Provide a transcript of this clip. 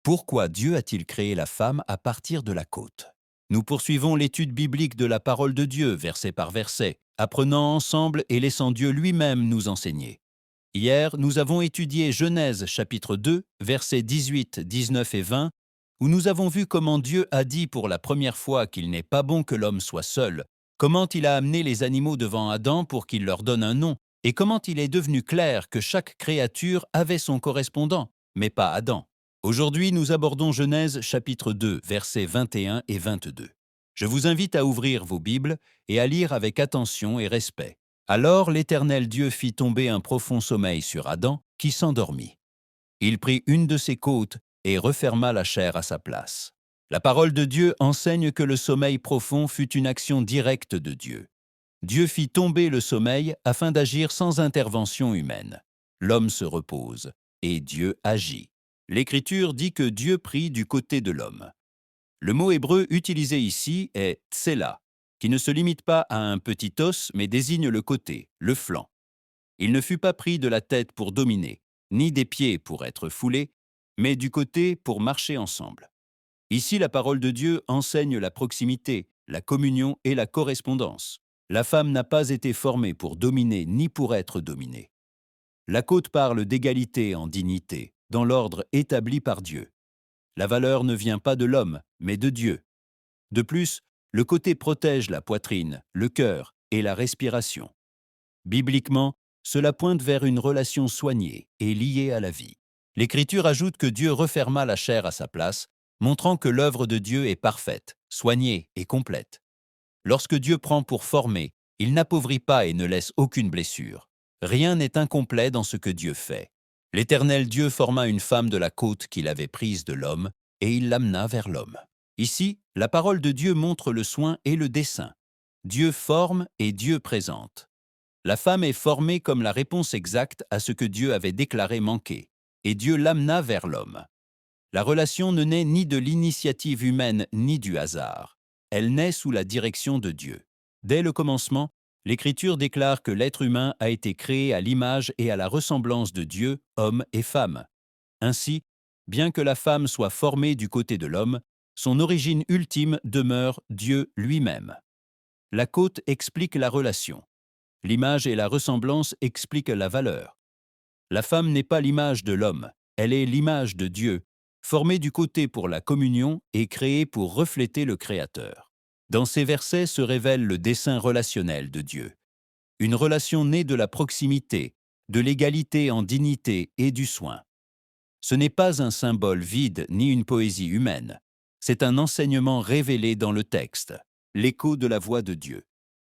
Pourquoi Dieu a-t-il créé la femme à partir de la côte? Nous poursuivons l'étude biblique de la parole de Dieu, verset par verset, apprenant ensemble et laissant Dieu lui-même nous enseigner. Hier, nous avons étudié Genèse chapitre 2, versets 18, 19 et 20, où nous avons vu comment Dieu a dit pour la première fois qu'il n'est pas bon que l'homme soit seul, comment il a amené les animaux devant Adam pour qu'il leur donne un nom, et comment il est devenu clair que chaque créature avait son correspondant, mais pas Adam. Aujourd'hui, nous abordons Genèse chapitre 2, versets 21 et 22. Je vous invite à ouvrir vos Bibles et à lire avec attention et respect. Alors l'Éternel Dieu fit tomber un profond sommeil sur Adam, qui s'endormit. Il prit une de ses côtes et referma la chair à sa place. La parole de Dieu enseigne que le sommeil profond fut une action directe de Dieu. Dieu fit tomber le sommeil afin d'agir sans intervention humaine. L'homme se repose, et Dieu agit. L'Écriture dit que Dieu prit du côté de l'homme. Le mot hébreu utilisé ici est tsela, qui ne se limite pas à un petit os, mais désigne le côté, le flanc. Il ne fut pas pris de la tête pour dominer, ni des pieds pour être foulé, mais du côté pour marcher ensemble. Ici, la parole de Dieu enseigne la proximité, la communion et la correspondance. La femme n'a pas été formée pour dominer ni pour être dominée. La côte parle d'égalité en dignité, dans l'ordre établi par Dieu. La valeur ne vient pas de l'homme, mais de Dieu. De plus, le côté protège la poitrine, le cœur et la respiration. Bibliquement, cela pointe vers une relation soignée et liée à la vie. L'Écriture ajoute que Dieu referma la chair à sa place, montrant que l'œuvre de Dieu est parfaite, soignée et complète. Lorsque Dieu prend pour former, il n'appauvrit pas et ne laisse aucune blessure. Rien n'est incomplet dans ce que Dieu fait. L'Éternel Dieu forma une femme de la côte qu'il avait prise de l'homme, et il l'amena vers l'homme. Ici, la parole de Dieu montre le soin et le dessein. Dieu forme et Dieu présente. La femme est formée comme la réponse exacte à ce que Dieu avait déclaré manquer, et Dieu l'amena vers l'homme. La relation ne naît ni de l'initiative humaine ni du hasard. Elle naît sous la direction de Dieu. Dès le commencement, l'Écriture déclare que l'être humain a été créé à l'image et à la ressemblance de Dieu, homme et femme. Ainsi, bien que la femme soit formée du côté de l'homme, son origine ultime demeure Dieu lui-même. La côte explique la relation. L'image et la ressemblance expliquent la valeur. La femme n'est pas l'image de l'homme, elle est l'image de Dieu, formée du côté pour la communion et créée pour refléter le Créateur. Dans ces versets se révèle le dessein relationnel de Dieu. Une relation née de la proximité, de l'égalité en dignité et du soin. Ce n'est pas un symbole vide ni une poésie humaine. C'est un enseignement révélé dans le texte, l'écho de la voix de Dieu.